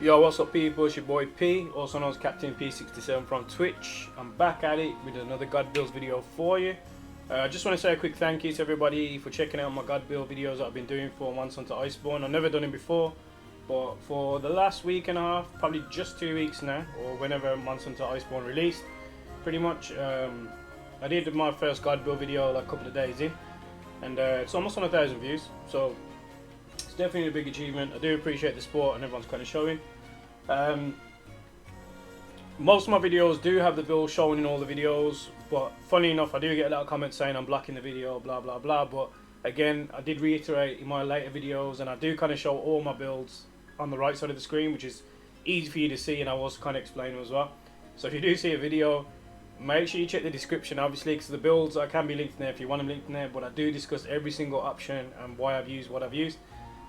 Yo, what's up people, it's your boy P, also known as CaptainP67 from Twitch. I'm back at it with another God Builds video for you. I just want to say a quick thank you to everybody for checking out my God Build videos that I've been doing for months onto Iceborne. I've never done it before, but for the last week and a half, probably just 2 weeks now, or whenever months onto Iceborne released, pretty much, I did my first God Build video like a couple of days in, and it's almost on 1,000 views, so it's definitely a big achievement. I do appreciate the support and everyone's kind of showing. Most of my videos do have the build shown in all the videos, but funny enough I do get a lot of comments saying I'm blocking the video, blah blah blah, but again, I did reiterate in my later videos, and I do kind of show all my builds on the right side of the screen, which is easy for you to see, and I was kind of explaining as well. So if you do see a video, make sure you check the description, obviously, because the builds can be linked in there if you want them linked in there, but I do discuss every single option and why I've used what I've used.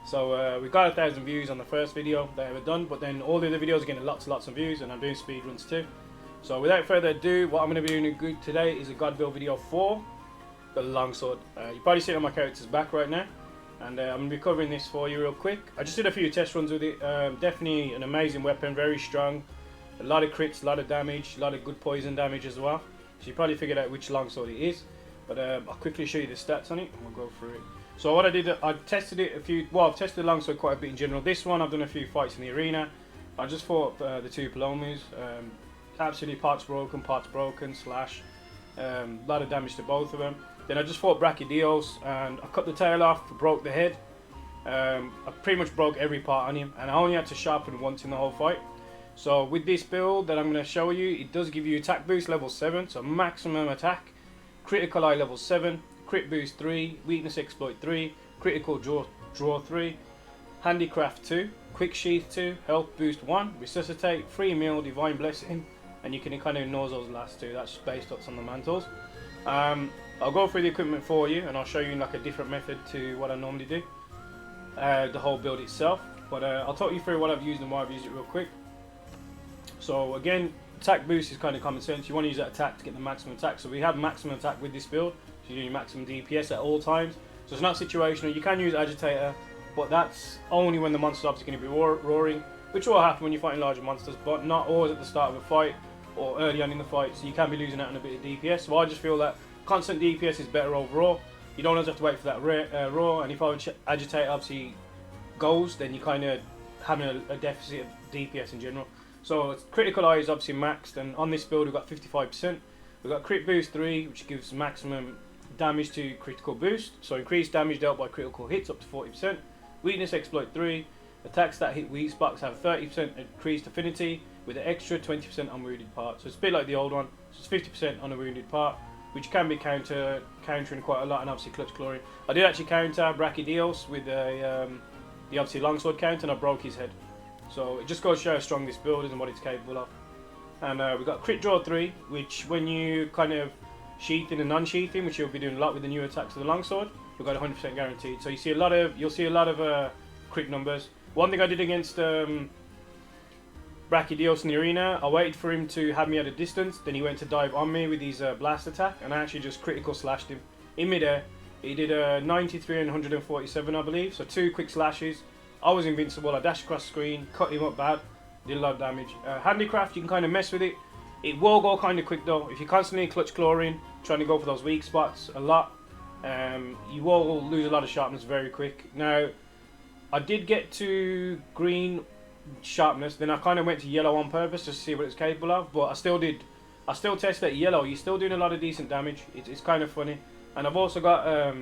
So we got 1,000 views on the first video that I ever done, but then all the other videos are getting lots of views, and I'm doing speed runs too. So without further ado, what I'm going to be doing today is a God build video for the longsword. You probably see it on my character's back right now, and I'm going to be covering this for you real quick. I just did a few test runs with it. Definitely an amazing weapon, very strong, a lot of crits, a lot of damage, a lot of good poison damage as well. So you probably figured out which longsword it is, but I'll quickly show you the stats on it and we'll go through it. So what I did, I tested it a few, well, I've tested the longsword quite a bit in general. This one I've done a few fights in the arena. I just fought the two Palomus, absolutely parts broken, slash, a lot of damage to both of them. Then I just fought Brachydios and I cut the tail off, broke the head. I pretty much broke every part on him, and I only had to sharpen once in the whole fight. So with this build that I'm going to show you, it does give you attack boost level 7, so maximum attack, critical eye level 7, crit boost 3, weakness exploit 3, critical draw 3, handicraft 2, quick sheath 2, health boost 1, resuscitate, free meal, divine blessing, and you can kind of ignore those last two. That's based on the mantles. I'll go through the equipment for you, and I'll show you like a different method to what I normally do, the whole build itself. But I'll talk you through what I've used and why I've used it real quick. So again, attack boost is kind of common sense. You want to use that attack to get the maximum attack. So we have maximum attack with this build. So you're doing maximum DPS at all times. So it's not situational. You can use agitator, but that's only when the monster's obviously going to be roaring, which will happen when you're fighting larger monsters, but not always at the start of a fight or early on in the fight. So you can be losing out on a bit of DPS. So I just feel that constant DPS is better overall. You don't always have to wait for that roar. And if I would agitate obviously goes, then you kind of having a deficit of DPS in general. So critical eye is obviously maxed, and on this build we've got 55%. We've got crit boost 3, which gives maximum damage to critical boost, so increased damage dealt by critical hits up to 40%. Weakness exploit 3, attacks that hit weak spots have 30% increased affinity with an extra 20% on wounded part. So it's a bit like the old one, so it's 50% on a wounded part, which can be countering quite a lot, and obviously clutch chlorine. I did actually counter Brachydios with the obviously longsword counter, and I broke his head. So it just goes to show how strong this build is and what it's capable of. And we've got crit draw 3, which when you kind of sheathing and non-sheathing, which you'll be doing a lot with the new attacks of the longsword, we've got 100% guaranteed. So you see you'll see a lot of crit numbers. One thing I did against Brachydios in the arena, I waited for him to have me at a distance, then he went to dive on me with his blast attack, and I actually just critical slashed him in midair. He did 93 and 147, I believe, so 2 quick slashes. I was invincible. I dashed across the screen, cut him up bad, did a lot of damage. Handicraft, you can kind of mess with it. It will go kind of quick though. If you constantly clutch chlorine, trying to go for those weak spots a lot, you will lose a lot of sharpness very quick. Now, I did get to green sharpness, then I kind of went to yellow on purpose just to see what it's capable of, but I still tested at yellow. You're still doing a lot of decent damage. It's kind of funny. And I've also got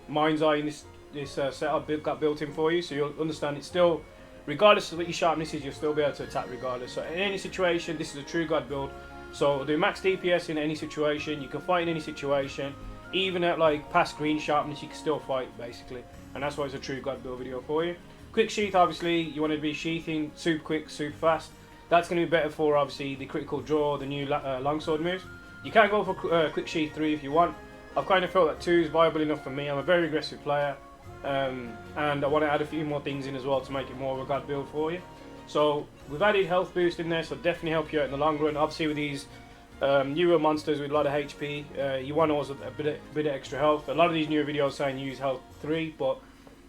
Mind's Eye in this setup got built in for you, so you'll understand it's still, regardless of what your sharpness is, you'll still be able to attack regardless. So in any situation, this is a true God build. So do max DPS in any situation, you can fight in any situation, even at like past green sharpness you can still fight basically, and that's why it's a true God build video for you. Quick sheath, obviously you want to be sheathing super quick, super fast. That's going to be better for obviously the critical draw, the new longsword moves. You can go for quick sheath 3 if you want. I've kind of felt that 2 is viable enough for me. I'm a very aggressive player, and I want to add a few more things in as well to make it more of a God build for you. So we've added health boost in there, so definitely help you out in the long run. Obviously with these newer monsters with a lot of HP, you want also a bit of extra health. A lot of these newer videos saying use health 3, but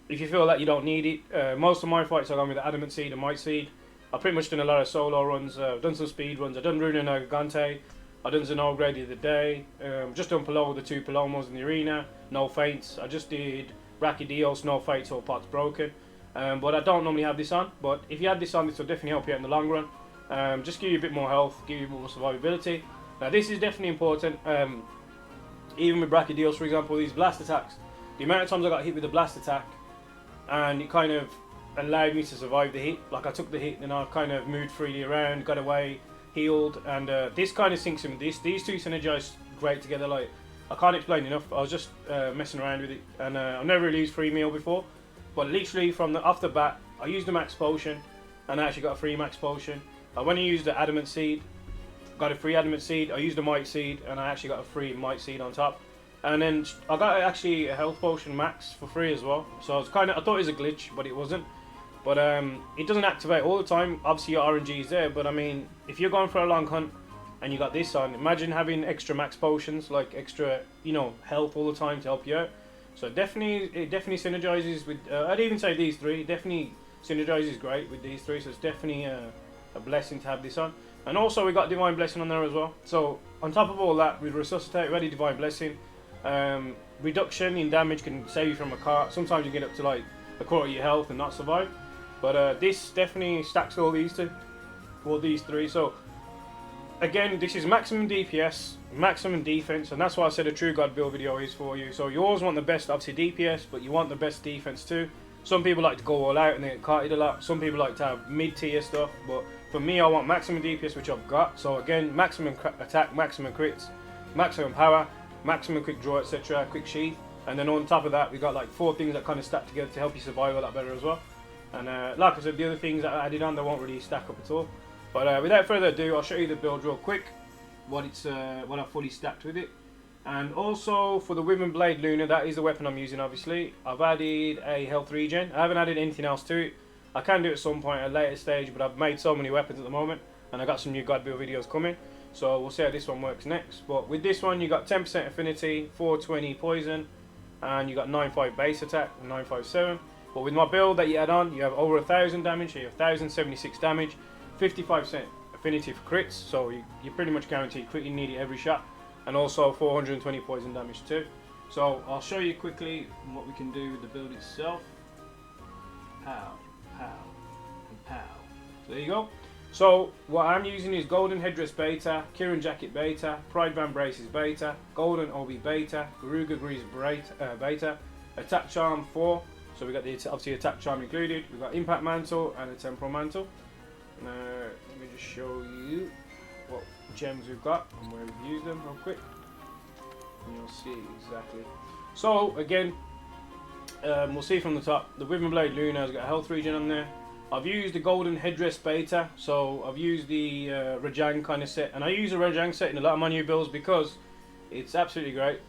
if you feel that you don't need it, most of my fights are going with the adamant seed and might seed. I've pretty much done a lot of solo runs. I've done some speed runs. I've done Runa Nagante. I've done Zenol grade the other day. Just done Paloma, the 2 Palomos in the arena. No faints. I just did Rakidios, no faints or pots broken. But I don't normally have this on. But if you had this on, this will definitely help you out in the long run. Just give you a bit more health, give you more survivability. Now this is definitely important. Even with Brachydios, for example, these blast attacks. The amount of times I got hit with a blast attack, and it kind of allowed me to survive the hit. Like I took the hit, and I kind of moved freely around, got away, healed, and this kind of syncs in with this. These two synergize great together. Like I can't explain enough. I was just messing around with it, and I've never really used free meal before, but literally from off the bat, I used the max potion, and I actually got a free max potion. When I used the adamant seed, got a free adamant seed. I used a might seed, and I actually got a free might seed on top. And then I got actually a health potion max for free as well. So I was I thought it was a glitch, but it wasn't. But it doesn't activate all the time. Obviously your RNG is there, but I mean, if you're going for a long hunt and you got this on, imagine having extra max potions, like extra, you know, health all the time to help you out. So it definitely synergizes with. I'd even say these three. It definitely synergizes great with these three. So it's definitely a blessing to have this on. And also we got Divine Blessing on there as well. So on top of all that, with Resuscitate, ready Divine Blessing. Reduction in damage can save you from a cart. Sometimes you get up to like a quarter of your health and not survive. But this definitely stacks all these three. So again, this is maximum DPS, maximum defense, and that's why I said a true God build video is for you. So you always want the best, obviously DPS, but you want the best defense too. Some people like to go all out and they get carted a lot. Some people like to have mid-tier stuff, but for me, I want maximum DPS, which I've got. So again, maximum attack, maximum crits, maximum power, maximum quick draw, etc., quick sheath, and then on top of that we got like 4 things that kind of stack together to help you survive a lot better as well. And like I said, the other things that I added on, they won't really stack up at all. But without further ado, I'll show you the build real quick, what I've fully stacked with it. And also for the Wyvern Blade Luna, that is the weapon I'm using obviously. I've added a health regen. I haven't added anything else to it. I can do it at some point at a later stage, but I've made so many weapons at the moment, and I got some new God build videos coming. So we'll see how this one works next. But with this one, you got 10% affinity, 420 poison, and you got 9.5 base attack and 9.57. But with my build that you add on, you have over 1,000 damage. You have 1,076 damage, 55% affinity for crits. So you're pretty much guaranteed critting nearly every shot, and also 420 poison damage too. So I'll show you quickly what we can do with the build itself. Pow, pow, and pow. So there you go. So what I'm using is Golden Headdress Beta, Kirin Jacket Beta, Pride Van Braces Beta, Golden OB Beta, Garuga Grease Beta, Attack Charm 4. So we got the obviously Attack Charm included. We've got Impact Mantle and a Temporal Mantle. Let me just show you what gems we've got and where we've used them real quick, and you'll see exactly. So again, we'll see from the top. The Wyvern Blade Luna has got a health regen on there. I've used the Golden Headdress Beta, so I've used the Rajang kind of set, and I use a Rajang set in a lot of my new builds because it's absolutely great.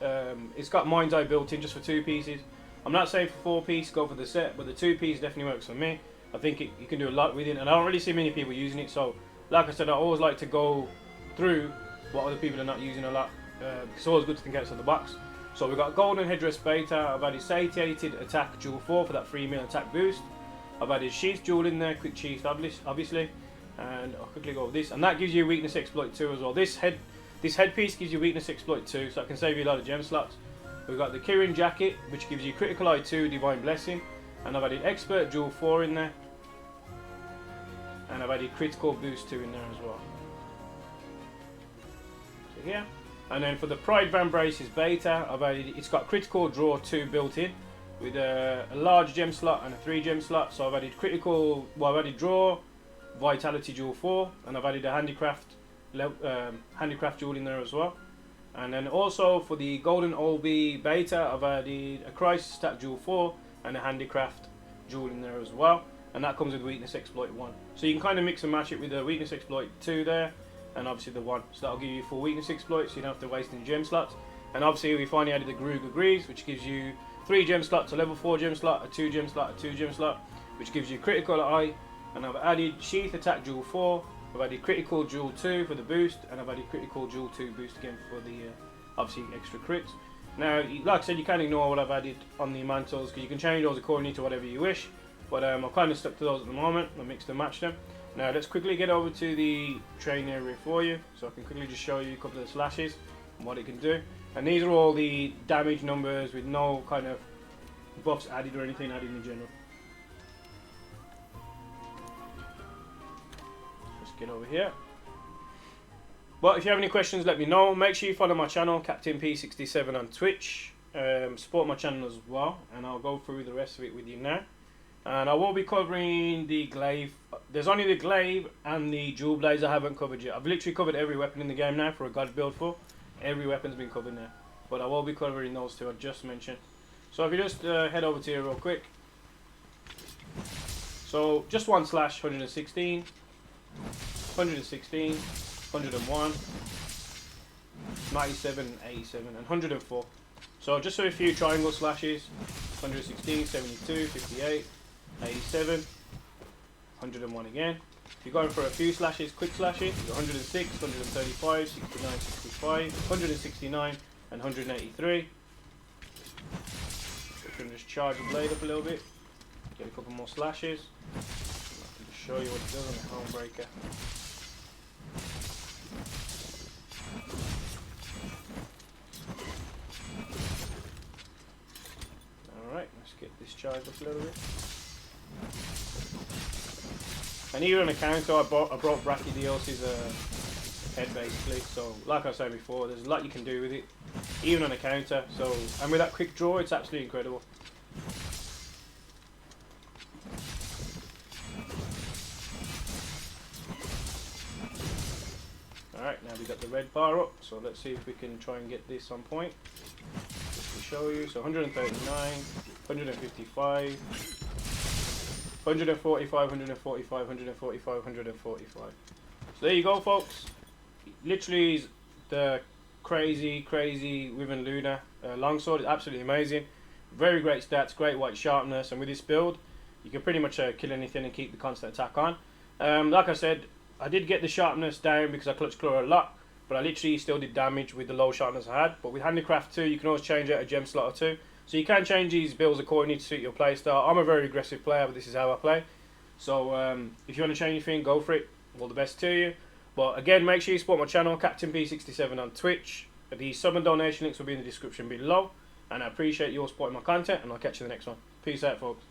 It's got Mind's Eye built in just for 2 pieces. I'm not saying for 4 piece go for the set, but the 2 piece definitely works for me. I think you can do a lot with it, and I don't really see many people using it. So like I said, I always like to go through what other people are not using a lot. It's always good to think outside the box. So we've got Golden Headdress Beta. I've added Satiated Attack Jewel 4 for that 3 meal attack boost. I've added Sheath Jewel in there, Quick Sheath obviously, and I'll quickly go with this, and that gives you Weakness Exploit 2 as well. This headpiece gives you Weakness Exploit 2, so it can save you a lot of gem slots. We've got the Kirin Jacket, which gives you Critical Eye 2, Divine Blessing, and I've added Expert Jewel 4 in there, and I've added Critical Boost 2 in there as well. So here, and then for the Pride Van Braces Beta, it's got Critical Draw 2 built in, with a large gem slot and a 3 gem slot. So I've added I've added Draw, Vitality Jewel 4, and I've added a Handicraft Jewel in there as well. And then also for the Golden OB Beta, I've added a Crisis Stack Jewel 4 and a Handicraft Jewel in there as well. And that comes with Weakness Exploit 1. So you can kind of mix and match it with the Weakness Exploit 2 there, and obviously the 1. So that'll give you full Weakness Exploit, so you don't have to waste any gem slots. And obviously we finally added the Garuga Greaves, which gives you 3 gem slots, a level 4 gem slot, a 2 gem slot, a 2 gem slot, which gives you Critical Eye. And I've added Sheath Attack Jewel 4, I've added Critical Jewel 2 for the boost, and I've added Critical Jewel 2 boost again for the obviously extra crits. Now, like I said, you can ignore what I've added on the mantles because you can change those accordingly to whatever you wish. But I've kind of stuck to those at the moment. I mixed and matched them. Now let's quickly get over to the train area for you, so I can quickly just show you a couple of the slashes and what it can do. And these are all the damage numbers with no kind of buffs added or anything added in general. Let's get over here. But if you have any questions, let me know. Make sure you follow my channel, CaptainP67 on Twitch. Support my channel as well, and I'll go through the rest of it with you now. And I will be covering the glaive. There's only the glaive and the dual blades I haven't covered yet. I've literally covered every weapon in the game now for a god build for. Every weapon's been covered now. But I will be covering those two I just mentioned. So if you just head over to here real quick. So just one slash, 116, 116, 101, 97, 87, and 104. So just a few triangle slashes, 116, 72, 58, 87, 101 again. If you're going for a few slashes, quick slashes, 106, 135, 69, 65, 169, and 183. So you can just charge the blade up a little bit, get a couple more slashes. I can just show you what it does on the Homebreaker. Alright, let's get this charged up a little bit. And even on a counter, I brought Bracky DLC's head basically. So, like I said before, there's a lot you can do with it, even on a counter. So, and with that quick draw, it's absolutely incredible. Alright, now we got the red bar up. So let's see if we can try and get this on point. Just to show you. So 139, 155. 145, 145, 145, 145. So there you go, folks. Literally is the crazy Wyvern Luna longsword. It's absolutely amazing. Very great stats, great white sharpness, and with this build, you can pretty much kill anything and keep the constant attack on. Like I said, I did get the sharpness down because I clutch claw a lot, but I literally still did damage with the low sharpness I had. But with Handicraft 2, you can always change out a gem slot or two. So you can change these builds accordingly to suit your playstyle. I'm a very aggressive player, but this is how I play. So if you want to change anything, go for it. All the best to you. But again, make sure you support my channel, CaptainP67 on Twitch. The sub and donation links will be in the description below. And I appreciate you all supporting my content, and I'll catch you in the next one. Peace out, folks.